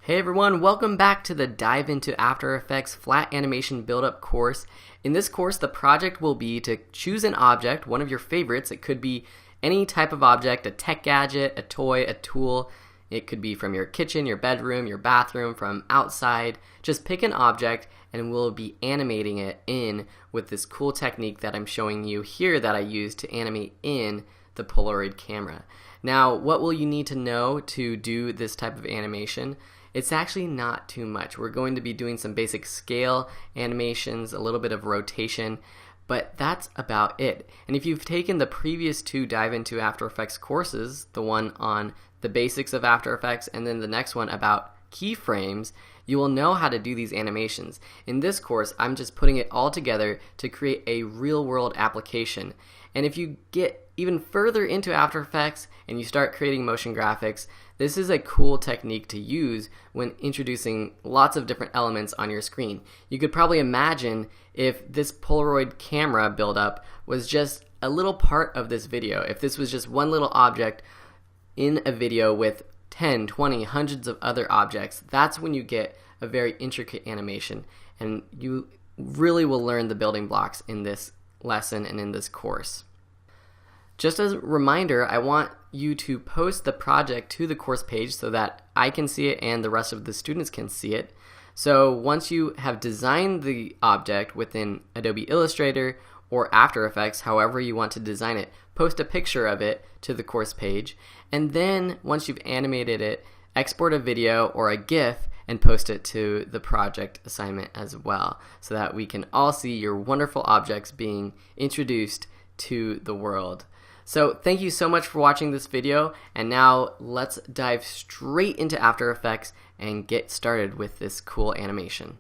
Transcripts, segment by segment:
Hey everyone, welcome back to the Dive into After Effects Flat Animation Buildup course. In this course, the project will be to choose an object, one of your favorites. It could be any type of object, a tech gadget, a toy, a tool. It could be from your kitchen, your bedroom, your bathroom, from outside. Just pick an object and we'll be animating it in with this cool technique that I'm showing you here that I use to animate in the Polaroid camera. Now, what will you need to know to do this type of animation? It's actually not too much. We're going to be doing some basic scale animations, a little bit of rotation, but that's about it. And if you've taken the previous two Dive into After Effects courses, the one on the basics of After Effects and then the next one about keyframes, you will know how to do these animations. In this course, I'm just putting it all together to create a real-world application. And if you get even further into After Effects and you start creating motion graphics, this is a cool technique to use when introducing lots of different elements on your screen. You could probably imagine if this Polaroid camera buildup was just a little part of this video, if this was just one little object in a video with 10, 20, hundreds of other objects. That's when you get a very intricate animation, and you really will learn the building blocks in this lesson and in this course. Just as a reminder, I want you to post the project to the course page so that I can see it and the rest of the students can see it. So once you have designed the object within Adobe Illustrator or After Effects, however you want to design it, post a picture of it to the course page, and then once you've animated it, export a video or a GIF and post it to the project assignment as well, so that we can all see your wonderful objects being introduced to the world. So thank you so much for watching this video, and now let's dive straight into After Effects and get started with this cool animation.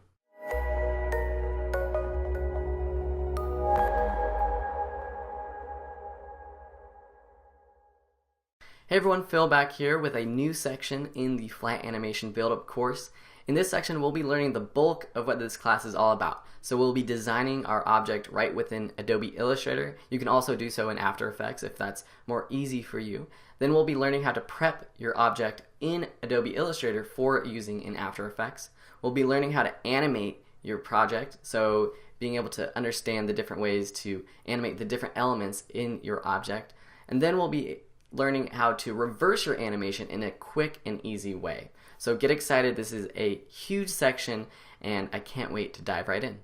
Hey everyone, Phil back here with a new section in the Flat Animation Buildup course. In this section, we'll be learning the bulk of what this class is all about. So we'll be designing our object right within Adobe Illustrator. You can also do so in After Effects if that's more easy for you. Then we'll be learning how to prep your object in Adobe Illustrator for using in After Effects. We'll be learning how to animate your project, so being able to understand the different ways to animate the different elements in your object. And then we'll be learning how to reverse your animation in a quick and easy way. So get excited, this is a huge section and I can't wait to dive right in.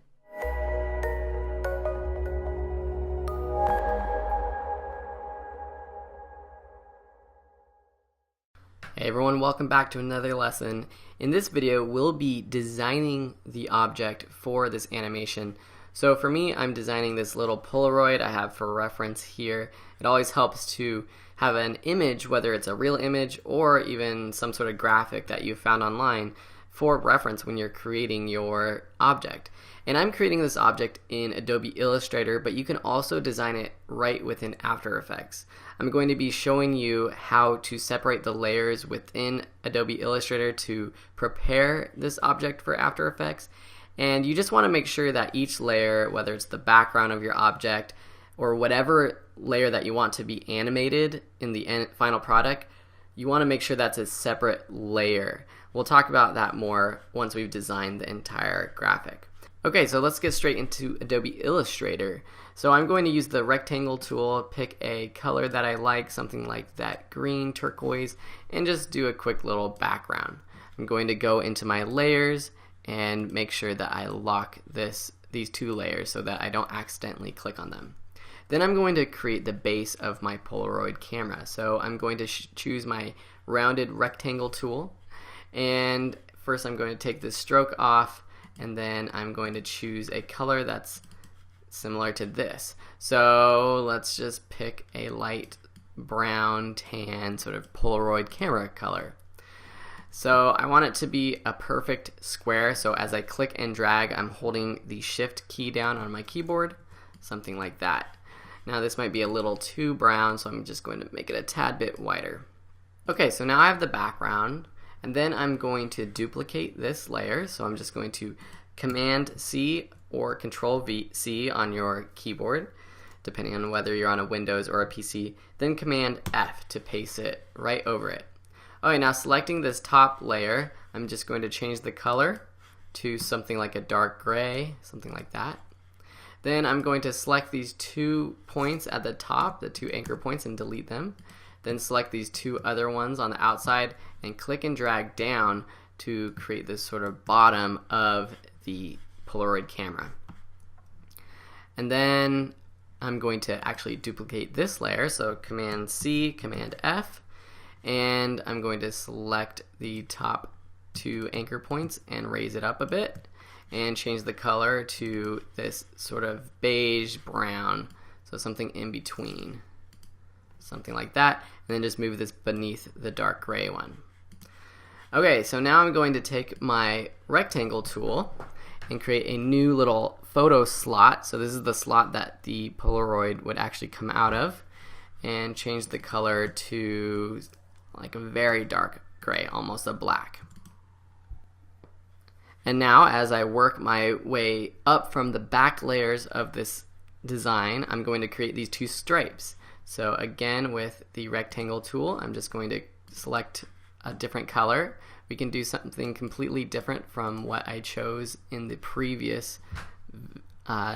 Hey everyone, welcome back to another lesson. In this video, we'll be designing the object for this animation. So for me, I'm designing this little Polaroid I have for reference here. It always helps to have an image, whether it's a real image or even some sort of graphic that you found online, for reference when you're creating your object. And I'm creating this object in Adobe Illustrator, but you can also design it right within After Effects. I'm going to be showing you how to separate the layers within Adobe Illustrator to prepare this object for After Effects. And you just want to make sure that each layer, whether it's the background of your object or whatever layer that you want to be animated in the final product, you want to make sure that's a separate layer. We'll talk about that more once we've designed the entire graphic. Okay, so let's get straight into Adobe Illustrator. So I'm going to use the rectangle tool, pick a color that I like, something like that green turquoise, and just do a quick little background. I'm going to go into my layers and make sure that I lock these two layers so that I don't accidentally click on them. Then I'm going to create the base of my Polaroid camera. So I'm going to choose my rounded rectangle tool, and first I'm going to take this stroke off, and then I'm going to choose a color that's similar to this. So let's just pick a light brown tan sort of Polaroid camera color. So I want it to be a perfect square, so as I click and drag, I'm holding the shift key down on my keyboard, something like that. Now this might be a little too brown, so I'm just going to make it a tad bit whiter. Okay, so now I have the background, and then I'm going to duplicate this layer, so I'm just going to Command C or Control C on your keyboard, depending on whether you're on a Windows or a PC, then Command F to paste it right over it. Okay, now selecting this top layer, I'm just going to change the color to something like a dark gray, something like that. Then I'm going to select these 2 points at the top, the 2 anchor points, and delete them. Then select these 2 other ones on the outside and click and drag down to create this sort of bottom of the Polaroid camera. And then I'm going to actually duplicate this layer, so Command C, Command F, and I'm going to select the top 2 anchor points and raise it up a bit and change the color to this sort of beige brown, so something in between, something like that, and then just move this beneath the dark gray one. Okay, so now I'm going to take my rectangle tool and create a new little photo slot. So this is the slot that the Polaroid would actually come out of, and change the color to like a very dark gray, almost a black. And now as I work my way up from the back layers of this design, I'm going to create these 2 stripes. So again, with the rectangle tool, I'm just going to select a different color. We can do something completely different from what I chose in the previous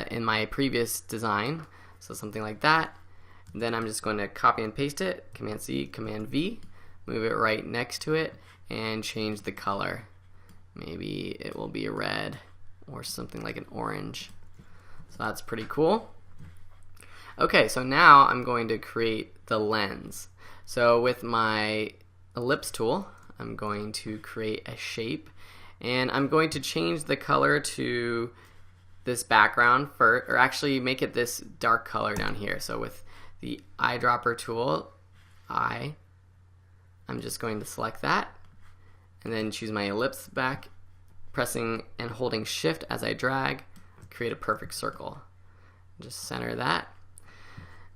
in my previous design, so something like that. And then I'm just going to copy and paste it, Command C, Command V, move it right next to it, and change the color. Maybe it will be a red or something like an orange. So that's pretty cool. Okay, so now I'm going to create the lens. So with my ellipse tool, I'm going to create a shape, and I'm going to change the color to this background first, or actually make it this dark color down here. So with the eyedropper tool, I'm just going to select that and then choose my ellipse back, pressing and holding Shift as I drag, create a perfect circle. Just center that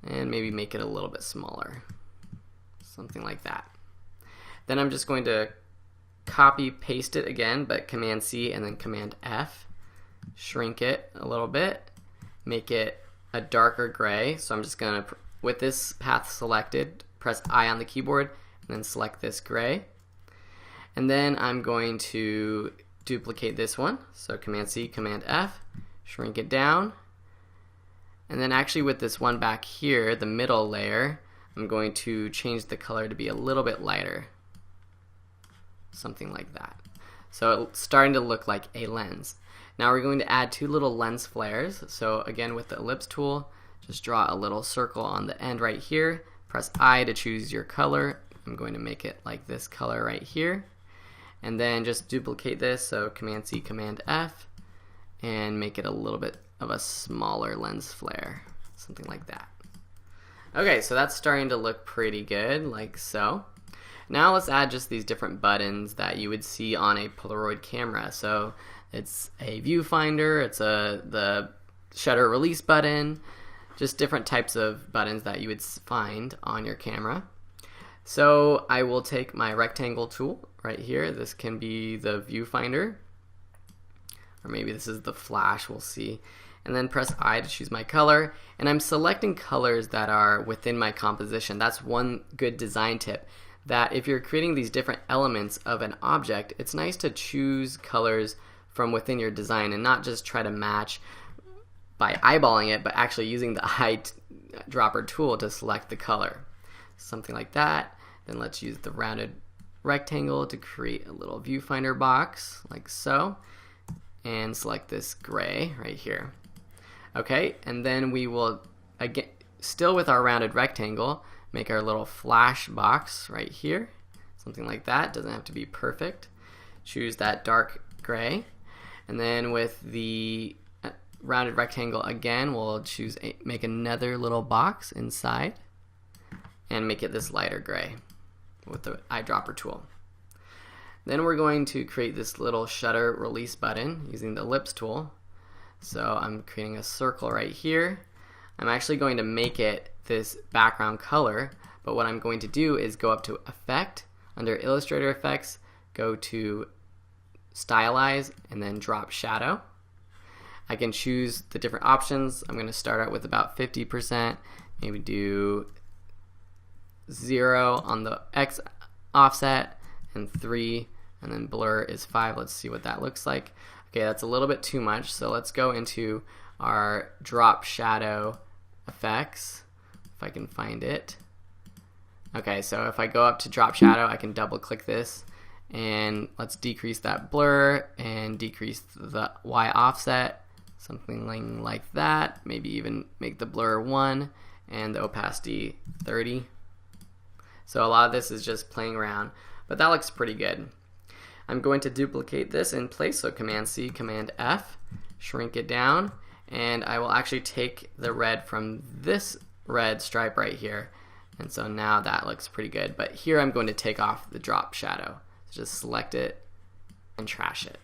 and maybe make it a little bit smaller, something like that. Then I'm just going to copy paste it again, but Command C and then Command F, shrink it a little bit, make it a darker gray. So I'm just going to, with this path selected, press I on the keyboard and then select this gray. And then I'm going to duplicate this one, so Command C, Command F, shrink it down. And then actually with this one back here, the middle layer, I'm going to change the color to be a little bit lighter, something like that. So it's starting to look like a lens. Now we're going to add 2 little lens flares. So again, with the ellipse tool, just draw a little circle on the end right here, press I to choose your color. I'm going to make it like this color right here, and then just duplicate this, so Command C, Command F, and make it a little bit of a smaller lens flare, something like that. Okay, so that's starting to look pretty good, like so. Now let's add just these different buttons that you would see on a Polaroid camera. So it's a viewfinder, it's the shutter release button, just different types of buttons that you would find on your camera. So I will take my rectangle tool right here. This can be the viewfinder, or maybe this is the flash, we'll see. And then press I to choose my color, and I'm selecting colors that are within my composition. That's one good design tip, that if you're creating these different elements of an object, it's nice to choose colors from within your design and not just try to match by eyeballing it, but actually using the eyedropper tool to select the color. Something like that. Then let's use the rounded rectangle to create a little viewfinder box, like so, and select this gray right here. Okay, and then we will, again, still with our rounded rectangle, make our little flash box right here, something like that. Doesn't have to be perfect. Choose that dark gray, and then with the rounded rectangle again, we'll choose make another little box inside and make it this lighter gray with the eyedropper tool. Then we're going to create this little shutter release button using the ellipse tool. So I'm creating a circle right here. I'm actually going to make it this background color, but what I'm going to do is go up to Effect, under Illustrator Effects, go to Stylize, and then drop Shadow. I can choose the different options. I'm going to start out with about 50%, maybe do 0 on the X offset, and 3, and then blur is 5. Let's see what that looks like. Okay, that's a little bit too much, so let's go into our drop shadow effects, if I can find it. Okay, so if I go up to drop shadow, I can double click this, and let's decrease that blur and decrease the Y offset, something like that. Maybe even make the blur 1 and the opacity 30. So a lot of this is just playing around, but that looks pretty good. I'm going to duplicate this in place, so Command C, Command F, shrink it down, and I will actually take the red from this red stripe right here, and so now that looks pretty good. But here I'm going to take off the drop shadow. So just select it and trash it.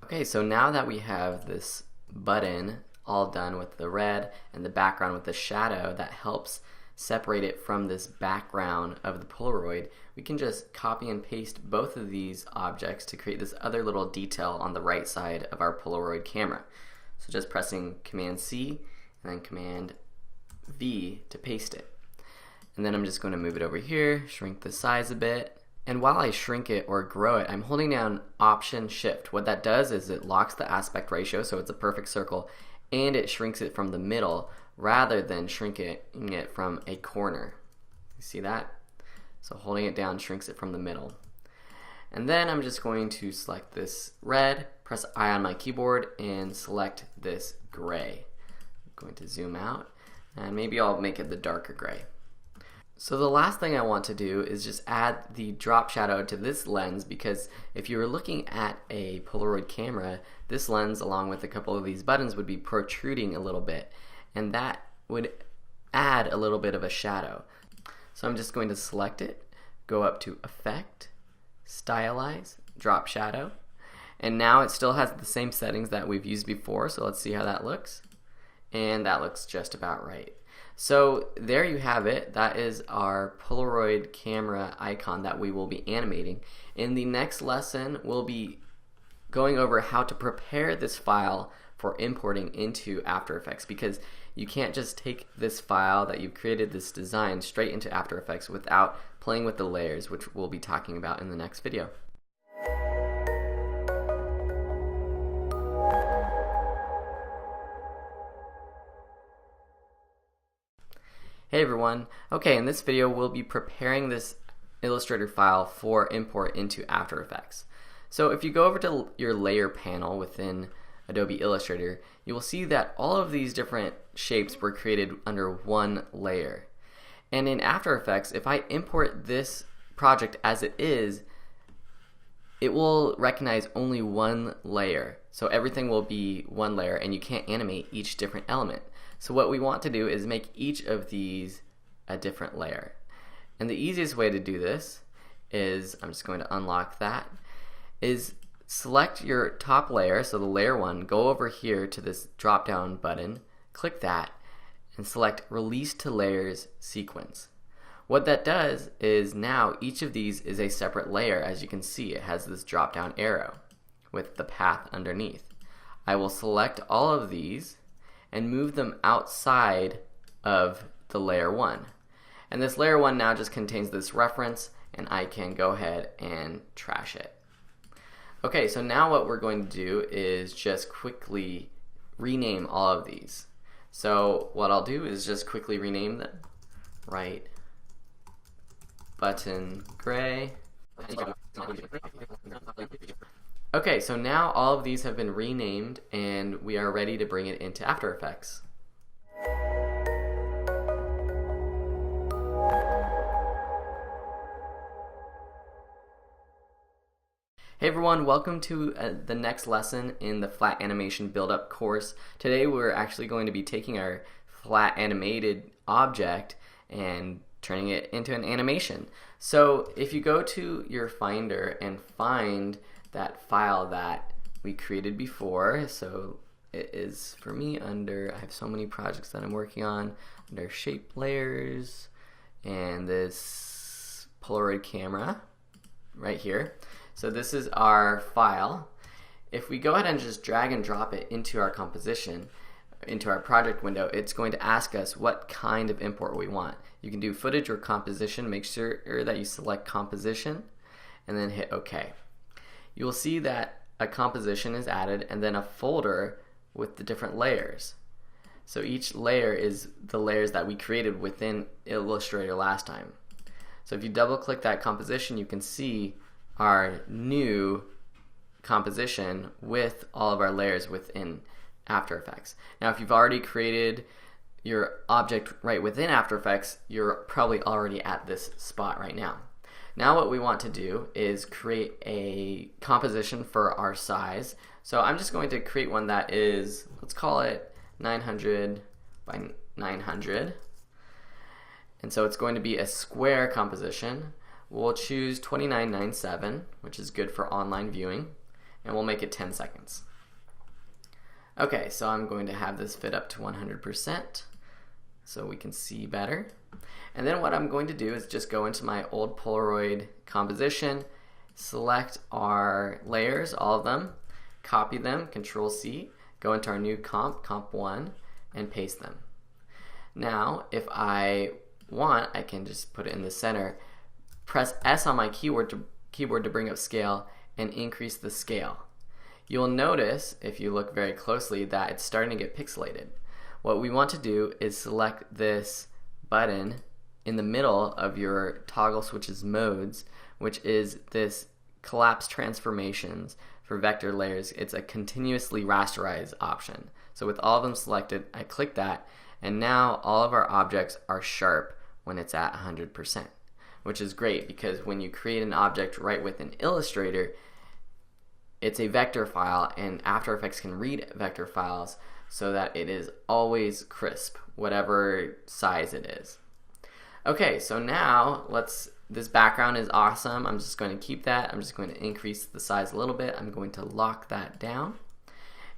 Okay, so now that we have this button all done with the red and the background with the shadow that helps separate it from this background of the Polaroid, we can just copy and paste both of these objects to create this other little detail on the right side of our Polaroid camera. So just pressing Command C and then Command V to paste it. And then I'm just going to move it over here, shrink the size a bit. And while I shrink it or grow it, I'm holding down Option Shift. What that does is it locks the aspect ratio, so it's a perfect circle, and it shrinks it from the middle rather than shrinking it from a corner. You see that? So holding it down shrinks it from the middle. And then I'm just going to select this red, press I on my keyboard, and select this gray. I'm going to zoom out, and maybe I'll make it the darker gray. So the last thing I want to do is just add the drop shadow to this lens, because if you were looking at a Polaroid camera, this lens along with a couple of these buttons would be protruding a little bit, and that would add a little bit of a shadow. So I'm just going to select it, go up to Effect, Stylize, Drop Shadow, and now it still has the same settings that we've used before, so let's see how that looks. And that looks just about right. So there you have it. That is our Polaroid camera icon that we will be animating. In the next lesson, we'll be going over how to prepare this file for importing into After Effects, because you can't just take this file that you've created, this design, straight into After Effects without playing with the layers, which we'll be talking about in the next video. Hey everyone. Okay, in this video we'll be preparing this Illustrator file for import into After Effects. So if you go over to your layer panel within Adobe Illustrator, you will see that all of these different shapes were created under one layer. And in After Effects, if I import this project as it is, it will recognize only one layer. So everything will be one layer and you can't animate each different element. So what we want to do is make each of these a different layer. And the easiest way to do this is, I'm just going to unlock that, is select your top layer, so the layer 1, go over here to this drop down button, click that, and select Release to Layers Sequence. What that does is now each of these is a separate layer. As you can see, it has this drop down arrow with the path underneath. I will select all of these and move them outside of the layer 1. And this layer 1 now just contains this reference, and I can go ahead and trash it. Okay, so now what we're going to do is just quickly rename all of these. So what I'll do is just quickly rename them. Right button gray. Okay, so now all of these have been renamed and we are ready to bring it into After Effects. Hey everyone, welcome to the next lesson in the Flat Animation Buildup course. Today we're actually going to be taking our flat animated object and turning it into an animation. So if you go to your Finder and find that file that we created before, so it is for me under, I have so many projects that I'm working on, under shape layers and this Polaroid camera right here. So this is our file. If we go ahead and just drag and drop it into our composition, into our project window, it's going to ask us what kind of import we want. You can do footage or composition. Make sure that you select composition and then hit OK. You will see that a composition is added and then a folder with the different layers. So each layer is the layers that we created within Illustrator last time. So if you double click that composition, you can see our new composition with all of our layers within After Effects. Now if you've already created your object right within After Effects, you're probably already at this spot right now. Now what we want to do is create a composition for our size. So I'm just going to create one that is, let's call it 900 by 900. And so it's going to be a square composition. We'll choose 2997, which is good for online viewing, and we'll make it 10 seconds. Okay, so I'm going to have this fit up to 100% so we can see better. And then what I'm going to do is just go into my old Polaroid composition, select our layers, all of them, copy them, Control C, go into our new comp 1, and paste them. Now, if I want, I can just put it in the center, press S on my keyboard to bring up scale and increase the scale. You'll notice, if you look very closely, that it's starting to get pixelated. What we want to do is select this button in the middle of your toggle switches modes, which is this collapse transformations for vector layers. It's a continuously rasterize option. So with all of them selected, I click that, and now all of our objects are sharp when it's at 100%, which is great because when you create an object right within Illustrator, it's a vector file, and After Effects can read vector files so that it is always crisp, whatever size it is. Okay, so now this background is awesome. I'm just going to keep that. I'm just going to increase the size a little bit. I'm going to lock that down.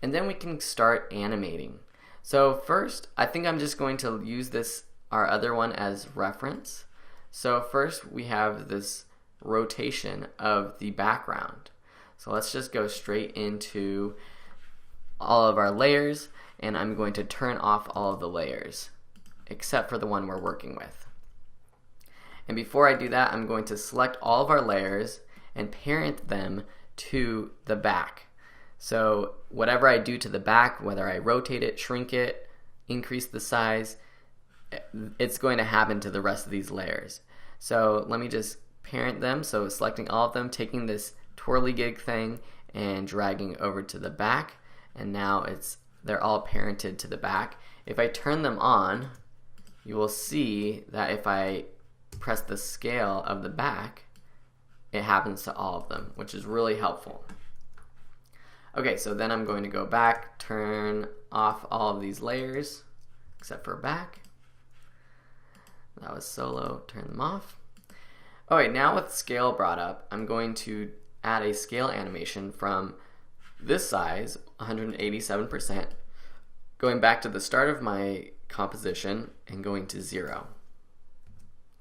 And then we can start animating. So first, I think I'm just going to use our other one as reference. So first we have this rotation of the background. So let's just go straight into all of our layers, and I'm going to turn off all of the layers except for the one we're working with. And before I do that, I'm going to select all of our layers and parent them to the back. So whatever I do to the back, whether I rotate it, shrink it, increase the size, it's going to happen to the rest of these layers. So let me just parent them. So selecting all of them, taking this twirligig thing and dragging over to the back, and now they're all parented to the back. If I turn them on, you will see that if I press the scale of the back, it happens to all of them, which is really helpful. Okay, so then I'm going to go back, turn off all of these layers except for back. That was solo, turn them off. Alright, now with scale brought up, I'm going to add a scale animation from this size, 187%, going back to the start of my composition and going to 0.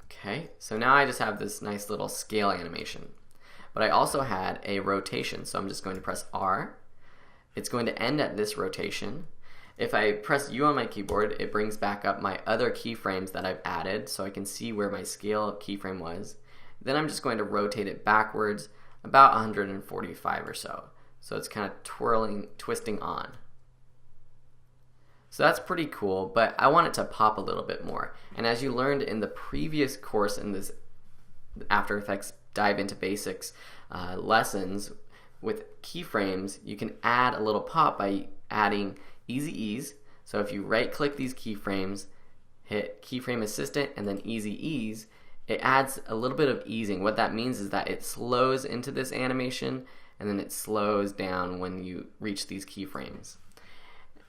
Okay, so now I just have this nice little scale animation. But I also had a rotation, so I'm just going to press R. It's going to end at this rotation. If I press U on my keyboard, it brings back up my other keyframes that I've added so I can see where my scale keyframe was. Then I'm just going to rotate it backwards about 145 or so. So it's kind of twisting on. So that's pretty cool, but I want it to pop a little bit more. And as you learned in the previous course in this After Effects Dive into Basics lessons, with keyframes, you can add a little pop by adding Easy Ease. So if you right click these keyframes, hit Keyframe Assistant and then Easy Ease, it adds a little bit of easing. What that means is that it slows into this animation and then it slows down when you reach these keyframes.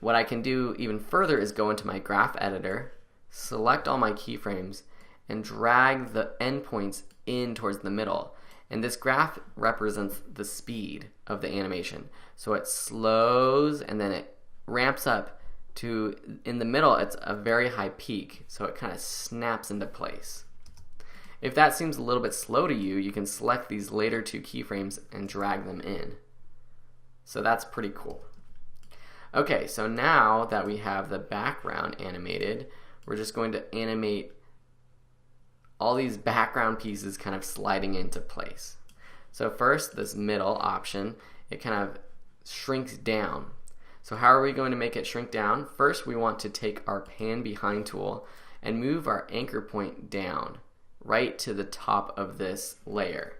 What I can do even further is go into my graph editor, select all my keyframes, and drag the endpoints in towards the middle. And this graph represents the speed of the animation. So it slows and then it ramps up to, in the middle, it's a very high peak. So it kind of snaps into place. If that seems a little bit slow to you, you can select these later two keyframes and drag them in. So that's pretty cool. Okay, so now that we have the background animated, we're just going to animate all these background pieces kind of sliding into place. So first, this middle option, it kind of shrinks down. So how are we going to make it shrink down? First, we want to take our pan behind tool and move our anchor point down right to the top of this layer.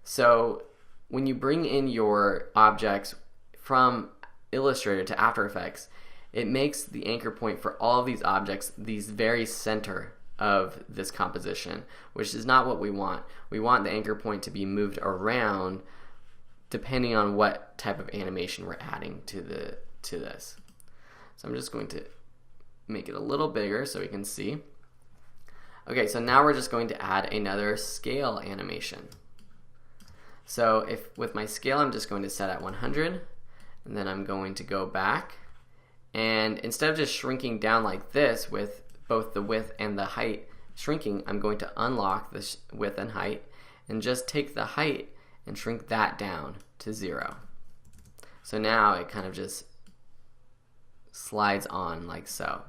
So when you bring in your objects from Illustrator to After Effects, it makes the anchor point for all of these objects these very center of this composition, which is not what we want. We want the anchor point to be moved around depending on what type of animation we're adding to this. So I'm just going to make it a little bigger so we can see. Okay, so now we're just going to add another scale animation. So with my scale, I'm just going to set at 100, and then I'm going to go back, and instead of just shrinking down like this with both the width and the height shrinking, I'm going to unlock this width and height and just take the height and shrink that down to 0. So now it kind of just slides on like so.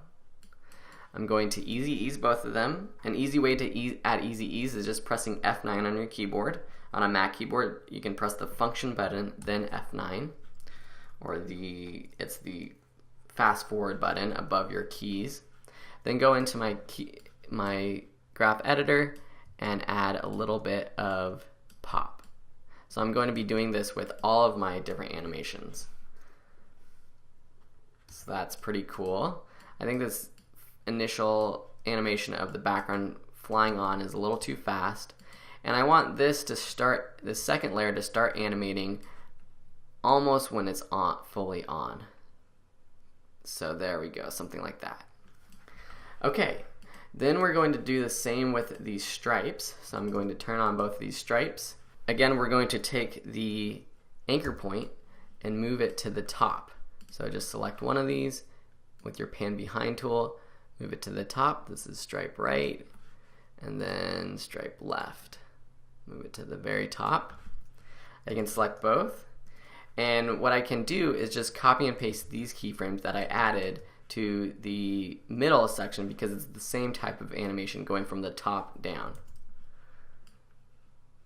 I'm going to easy ease both of them. An easy way to add easy ease is just pressing F9 on your keyboard. On a Mac keyboard, you can press the function button, then F9, or it's the fast forward button above your keys. Then go into my graph editor and add a little bit of pop. So I'm going to be doing this with all of my different animations. So that's pretty cool. I think this initial animation of the background flying on is a little too fast, and I want this second layer to start animating almost when it's fully on. So there we go, something like that. Okay, then we're going to do the same with these stripes. So I'm going to turn on both of these stripes. Again, we're going to take the anchor point and move it to the top. So just select one of these with your pan behind tool, move it to the top. This is stripe right, and then stripe left. Move it to the very top. I can select both, and what I can do is just copy and paste these keyframes that I added to the middle section because it's the same type of animation going from the top down.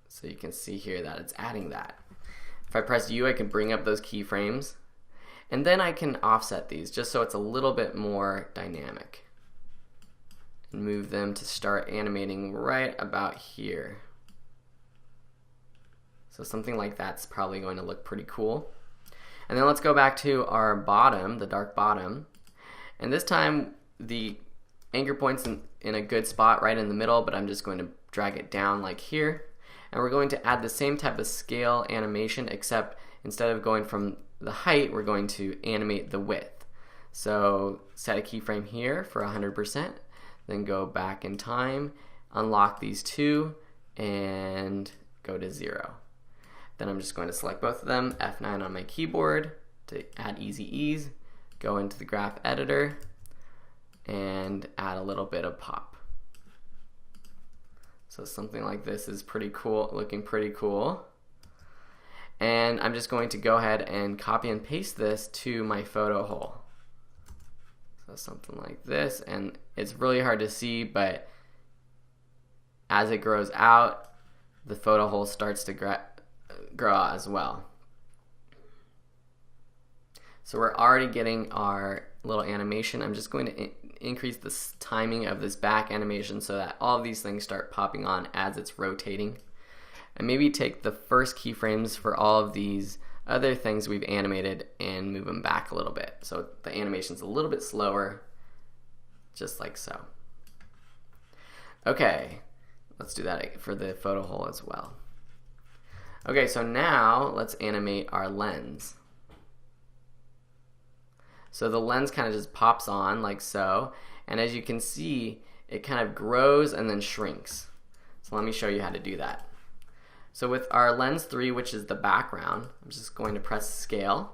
So you can see here that it's adding that. If I press U, I can bring up those keyframes, and then I can offset these just so it's a little bit more dynamic and move them to start animating right about here. So something like that's probably going to look pretty cool. And then let's go back to our bottom, the dark bottom. And this time the anchor point's in a good spot right in the middle, but I'm just going to drag it down like here. And we're going to add the same type of scale animation, except instead of going from the height, we're going to animate the width. So set a keyframe here for 100%, then go back in time, unlock these two, and go to 0. Then I'm just going to select both of them, F9 on my keyboard to add easy ease, go into the graph editor, and add a little bit of pop. So something like this is pretty cool, looking pretty cool. And I'm just going to go ahead and copy and paste this to my photo hole. So something like this, and it's really hard to see, but as it grows out, the photo hole starts to grow out as well. So we're already getting our little animation. I'm just going to increase the timing of this back animation so that all of these things start popping on as it's rotating. And maybe take the first keyframes for all of these other things we've animated and move them back a little bit. So the animation's a little bit slower, just like so. Okay, let's do that for the photo hole as well. Okay, so now let's animate our lens. So the lens kind of just pops on like so, and as you can see, it kind of grows and then shrinks. So let me show you how to do that. So with our lens 3, which is the background, I'm just going to press scale.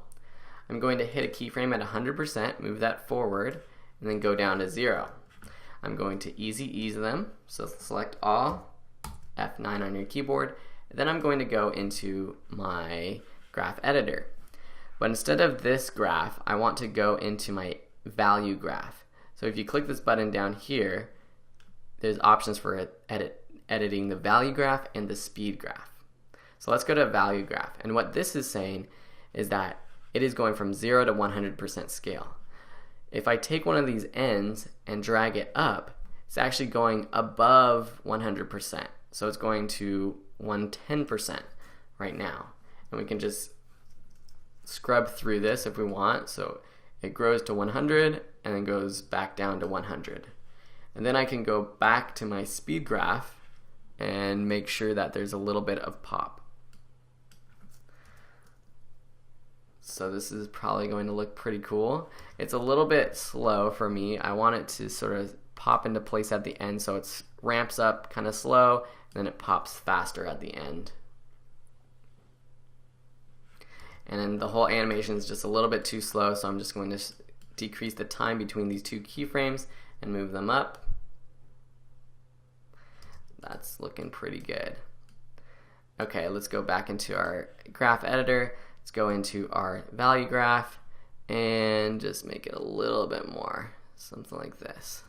I'm going to hit a keyframe at 100%, move that forward, and then go down to 0. I'm going to easy ease them, so select all, F9 on your keyboard, and then I'm going to go into my graph editor. But instead of this graph, I want to go into my value graph. So if you click this button down here, there's options for editing the value graph and the speed graph. So let's go to value graph. And what this is saying is that it is going from 0 to 100% scale. If I take one of these ends and drag it up, it's actually going above 100%. So it's going to 110% right now. And we can just scrub through this if we want. So it grows to 100 and then goes back down to 100. And then I can go back to my speed graph and make sure that there's a little bit of pop. So this is probably going to look pretty cool. It's a little bit slow for me. I want it to sort of pop into place at the end, so it ramps up kind of slow, and then it pops faster at the end. And then the whole animation is just a little bit too slow, so I'm just going to decrease the time between these two keyframes and move them up. That's looking pretty good. Okay, let's go back into our graph editor. Let's go into our value graph and just make it a little bit more, something like this.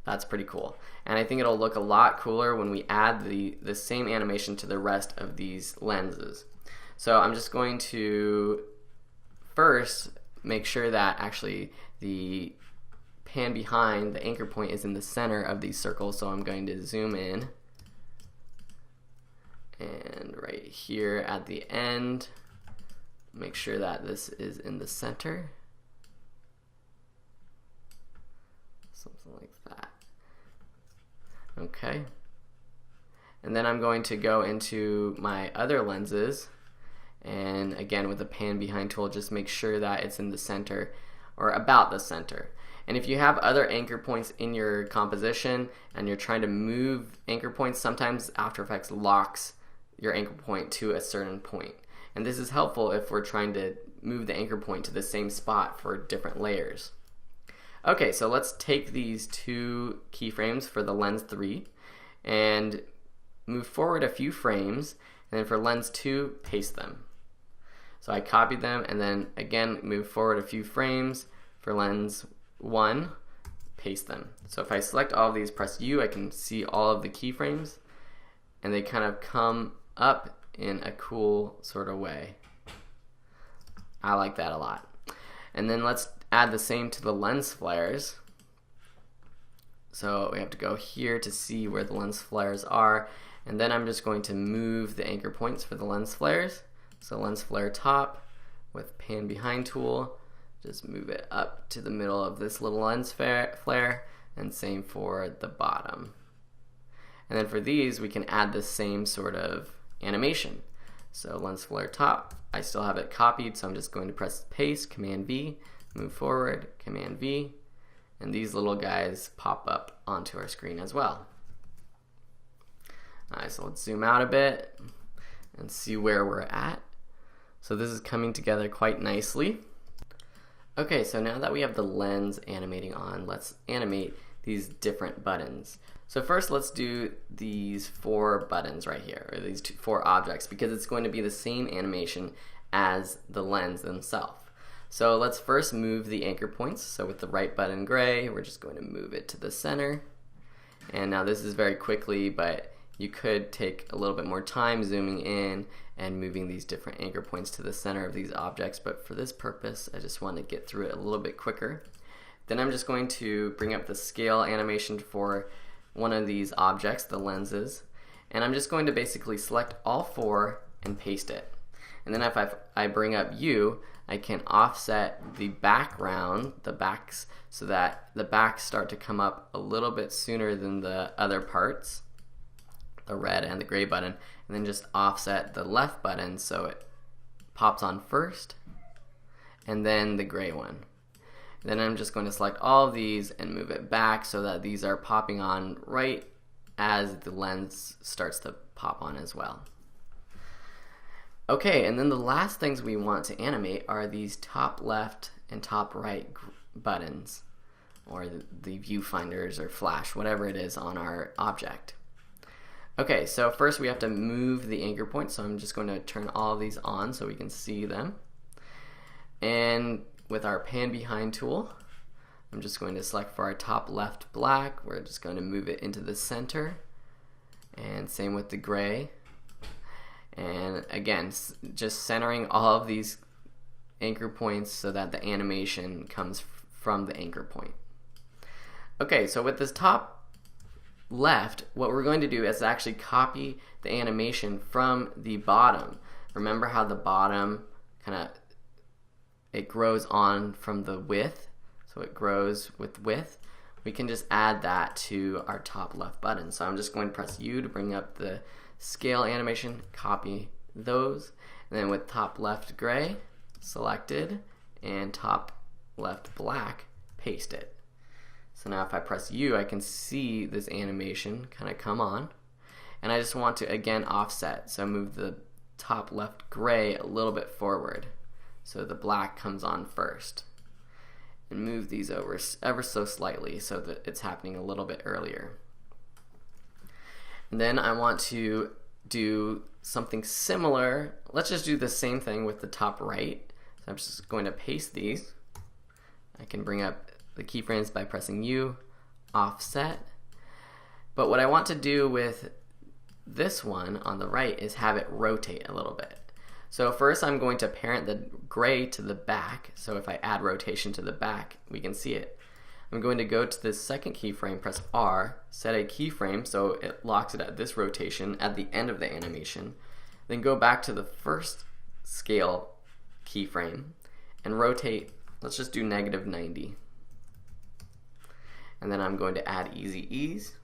That's pretty cool. And I think it'll look a lot cooler when we add the same animation to the rest of these lenses. So I'm just going to first make sure that actually the pan behind, the anchor point, is in the center of these circles. So I'm going to zoom in. And right here at the end, make sure that this is in the center. Something like that. Okay. And then I'm going to go into my other lenses, and again with the pan behind tool, just make sure that it's in the center or about the center. And if you have other anchor points in your composition and you're trying to move anchor points, sometimes After Effects locks your anchor point to a certain point. And this is helpful if we're trying to move the anchor point to the same spot for different layers. Okay, so let's take these two keyframes for the lens 3 and move forward a few frames, and then for lens 2, paste them. So I copied them and then again move forward a few frames for lens 1, paste them. So if I select all of these, press U, I can see all of the keyframes, and they kind of come up in a cool sort of way. I like that a lot. And then let's add the same to the lens flares. So we have to go here to see where the lens flares are, and then I'm just going to move the anchor points for the lens flares. So lens flare top with pan behind tool, just move it up to the middle of this little lens flare, and same for the bottom. And then for these, we can add the same sort of animation. So lens flare top, I still have it copied, so I'm just going to press paste, Command V, move forward, Command V, and these little guys pop up onto our screen as well. Alright, so let's zoom out a bit and see where we're at. So this is coming together quite nicely. Okay, so now that we have the lens animating on, let's animate these different buttons. So first let's do these 4 buttons right here, or these 4 objects, because it's going to be the same animation as the lens themselves. So let's first move the anchor points. So with the right button gray, we're just going to move it to the center. And now this is very quickly, but you could take a little bit more time zooming in and moving these different anchor points to the center of these objects, but for this purpose I just want to get through it a little bit quicker. Then I'm just going to bring up the scale animation for one of these objects, the lenses, and I'm just going to basically select all 4 and paste it. And then if I bring up U, I can offset the background, the backs, so that the backs start to come up a little bit sooner than the other parts, the red and the gray button, and then just offset the left button so it pops on first, and then the gray one. Then I'm just going to select all of these and move it back so that these are popping on right as the lens starts to pop on as well. Okay, and then the last things we want to animate are these top left and top right buttons, or the viewfinders or flash, whatever it is on our object. Okay, so first we have to move the anchor point, so I'm just going to turn all of these on so we can see them. And with our pan behind tool, I'm just going to select for our top left black. We're just going to move it into the center. And same with the gray. And again, just centering all of these anchor points so that the animation comes from the anchor point. Okay, so with this top left, what we're going to do is actually copy the animation from the bottom. Remember how the bottom it grows on from the width, so it grows with width. We can just add that to our top left button. So I'm just going to press U to bring up the scale animation, copy those, and then with top left gray selected and top left black, paste it. So now if I press U, I can see this animation kind of come on, and I just want to again offset, so move the top left gray a little bit forward so the black comes on first, and move these over ever so slightly so that it's happening a little bit earlier. And then I want to do something similar. Let's just do the same thing with the top right. So I'm just going to paste these. I can bring up the keyframes by pressing U, offset. But what I want to do with this one on the right is have it rotate a little bit. So first I'm going to parent the gray to the back, so if I add rotation to the back, we can see it. I'm going to go to the second keyframe, press R, set a keyframe so it locks it at this rotation at the end of the animation, then go back to the first scale keyframe and rotate, let's just do -90. And then I'm going to add easy ease,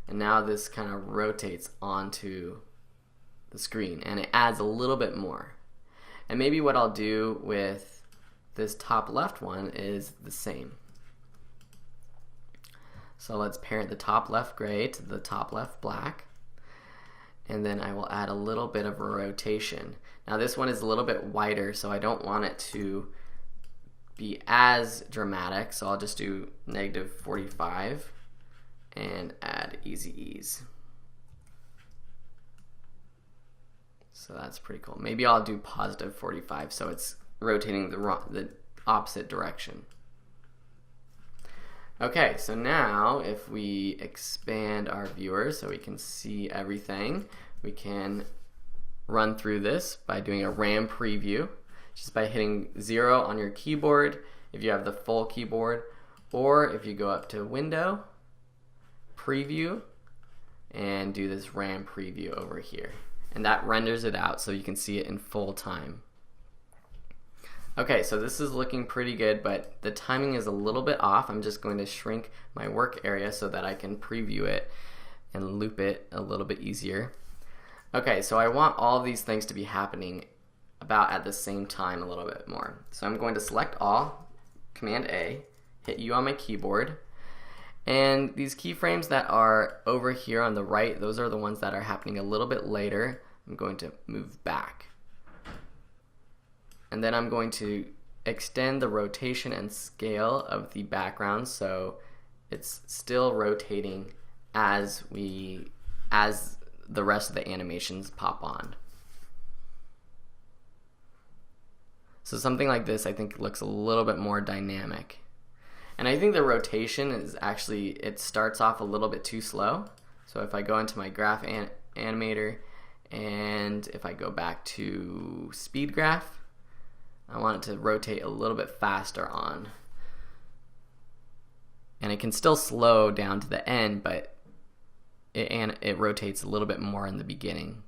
and now this kind of rotates onto the screen and it adds a little bit more. And maybe what I'll do with this top left one is the same. So let's parent the top left gray to the top left black, and then I will add a little bit of a rotation. Now this one is a little bit wider, so I don't want it to be as dramatic, so I'll just do -45 and add easy ease. So that's pretty cool. Maybe I'll do +45 so it's rotating the opposite direction. Okay, so now if we expand our viewer so we can see everything, we can run through this by doing a RAM preview, just by hitting 0 on your keyboard if you have the full keyboard, or if you go up to Window, Preview, and do this RAM preview over here. And that renders it out so you can see it in full time. Okay, so this is looking pretty good, but the timing is a little bit off. I'm just going to shrink my work area so that I can preview it and loop it a little bit easier. Okay, so I want all of these things to be happening about at the same time a little bit more. So I'm going to select all, Command A, hit U on my keyboard, and these keyframes that are over here on the right, those are the ones that are happening a little bit later. I'm going to move back. And then I'm going to extend the rotation and scale of the background so it's still rotating as the rest of the animations pop on. So something like this I think looks a little bit more dynamic. And I think the rotation is actually, it starts off a little bit too slow. So if I go into my graph animator, and if I go back to speed graph, I want it to rotate a little bit faster on. And it can still slow down to the end, but it rotates a little bit more in the beginning.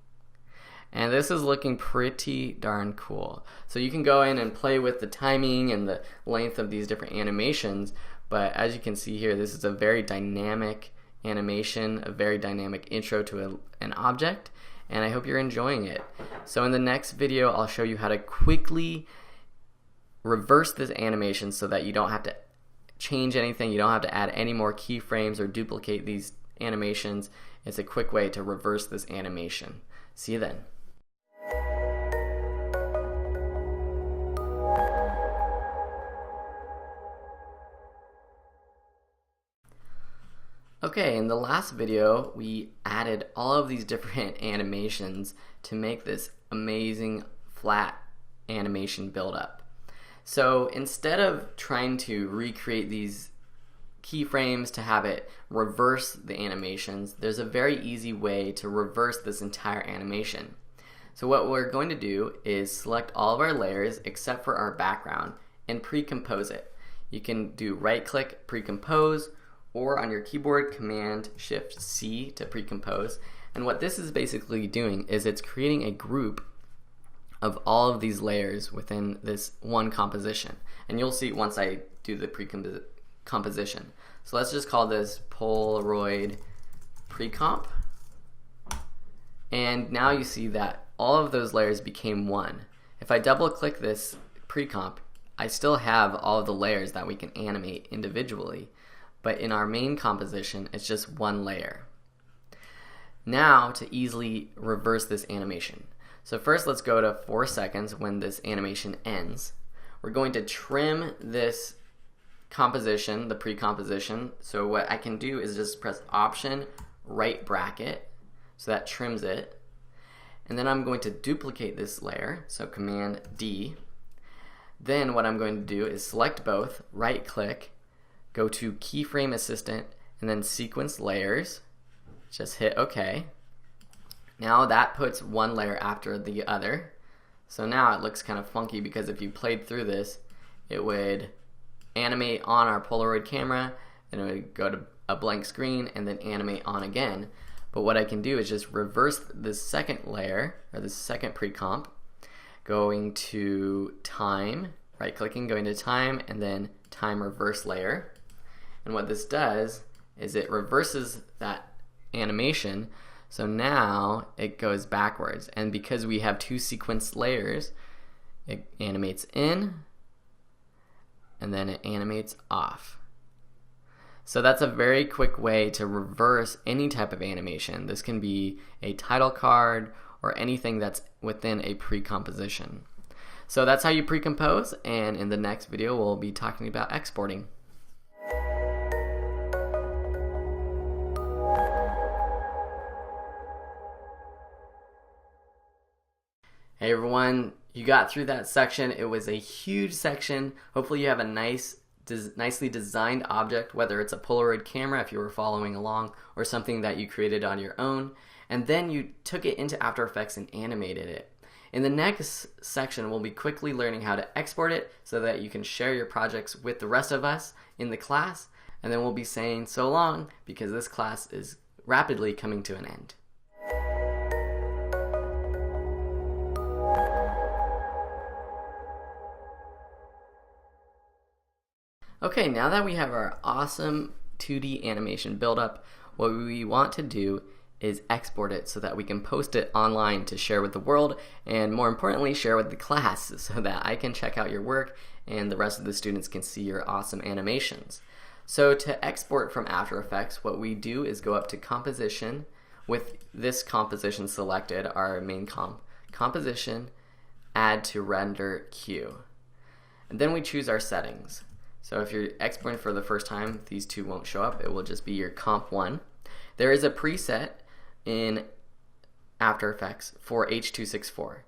And this is looking pretty darn cool. So you can go in and play with the timing and the length of these different animations, but as you can see here, this is a very dynamic animation, a very dynamic intro to an object, and I hope you're enjoying it. So in the next video, I'll show you how to quickly reverse this animation so that you don't have to change anything, you don't have to add any more keyframes or duplicate these animations. It's a quick way to reverse this animation. See you then. Okay, in the last video, we added all of these different animations to make this amazing flat animation buildup. So instead of trying to recreate these keyframes to have it reverse the animations, there's a very easy way to reverse this entire animation. So what we're going to do is select all of our layers except for our background and pre-compose it. You can do right-click, pre-compose, or on your keyboard, Command-Shift-C to pre-compose. And what this is basically doing is it's creating a group of all of these layers within this one composition. And you'll see once I do the pre-composition. So let's just call this Polaroid pre-comp. And now you see that all of those layers became one. If I double-click this pre-comp, I still have all of the layers that we can animate individually. But in our main composition, it's just one layer. Now to easily reverse this animation. So first let's go to 4 seconds when this animation ends. We're going to trim this composition, the pre-composition. So what I can do is just press Option, right bracket, so that trims it. And then I'm going to duplicate this layer, so Command D. Then what I'm going to do is select both, right click, go to Keyframe Assistant, and then Sequence Layers. Just hit OK. Now that puts one layer after the other. So now it looks kind of funky because if you played through this, it would animate on our Polaroid camera, and it would go to a blank screen and then animate on again. But what I can do is just reverse this second layer, or this second pre-comp, going to Time, right-clicking, going to Time, and then Time Reverse Layer. And what this does is it reverses that animation, so now it goes backwards. And because we have two sequenced layers, it animates in, and then it animates off. So that's a very quick way to reverse any type of animation. This can be a title card or anything that's within a pre-composition. So that's how you pre-compose, and in the next video we'll be talking about exporting. Hey everyone, you got through that section. It was a huge section. Hopefully you have a nicely designed object, whether it's a Polaroid camera if you were following along, or something that you created on your own, and then you took it into After Effects and animated it. In the next section, we'll be quickly learning how to export it so that you can share your projects with the rest of us in the class, and then we'll be saying so long because this class is rapidly coming to an end. Okay, now that we have our awesome 2D animation buildup, what we want to do is export it so that we can post it online to share with the world, and more importantly, share with the class so that I can check out your work and the rest of the students can see your awesome animations. So to export from After Effects, what we do is go up to Composition, with this composition selected, our main composition, Add to Render Queue. And then we choose our settings. So if you're exporting for the first time, these two won't show up. It will just be your Comp 1. There is a preset in After Effects for H.264.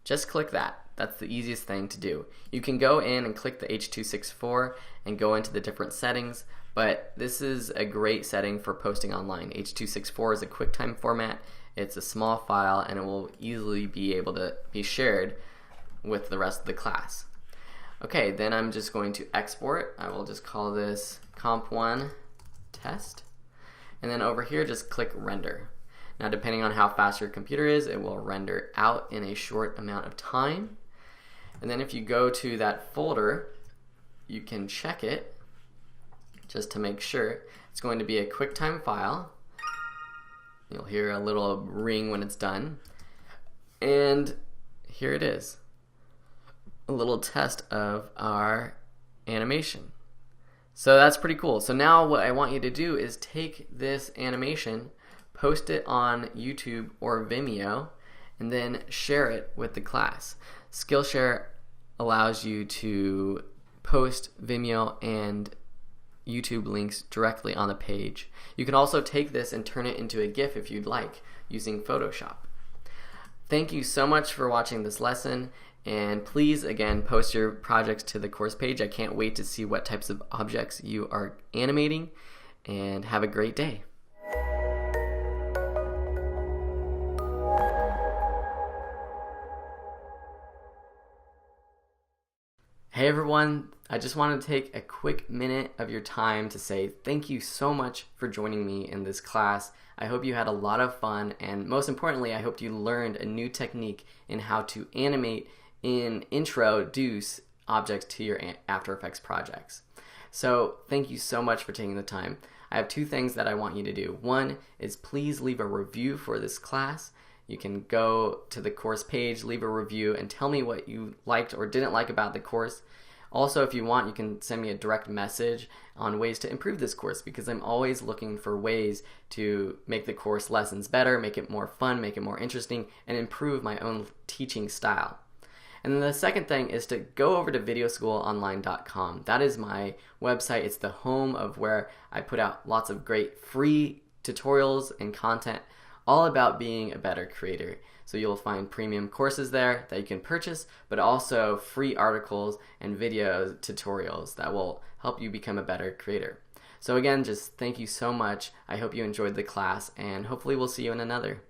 Just click that. That's the easiest thing to do. You can go in and click the H.264 and go into the different settings, but this is a great setting for posting online. H.264 is a QuickTime format. It's a small file, and it will easily be able to be shared with the rest of the class. Okay, then I'm just going to export. I will just call this Comp1 Test. And then over here, just click Render. Now, depending on how fast your computer is, it will render out in a short amount of time. And then if you go to that folder, you can check it just to make sure. It's going to be a QuickTime file. You'll hear a little ring when it's done. And here it is. A little test of our animation. So that's pretty cool. So now what I want you to do is take this animation, post it on YouTube or Vimeo, and then share it with the class. Skillshare allows you to post Vimeo and YouTube links directly on the page. You can also take this and turn it into a GIF if you'd like, using Photoshop. Thank you so much for watching this lesson, and please again post your projects to the course page. I can't wait to see what types of objects you are animating, and have a great day. Hey everyone, I just wanted to take a quick minute of your time to say thank you so much for joining me in this class. I hope you had a lot of fun, and most importantly, I hope you learned a new technique in how to animate and introduce objects to your After Effects projects. So thank you so much for taking the time. I have two things that I want you to do. One is please leave a review for this class. You can go to the course page, leave a review, and tell me what you liked or didn't like about the course. Also, if you want, you can send me a direct message on ways to improve this course, because I'm always looking for ways to make the course lessons better, make it more fun, make it more interesting, and improve my own teaching style. And then the second thing is to go over to videoschoolonline.com. That is my website. It's the home of where I put out lots of great free tutorials and content all about being a better creator. So you'll find premium courses there that you can purchase, but also free articles and video tutorials that will help you become a better creator. So again, just thank you so much. I hope you enjoyed the class, and hopefully we'll see you in another.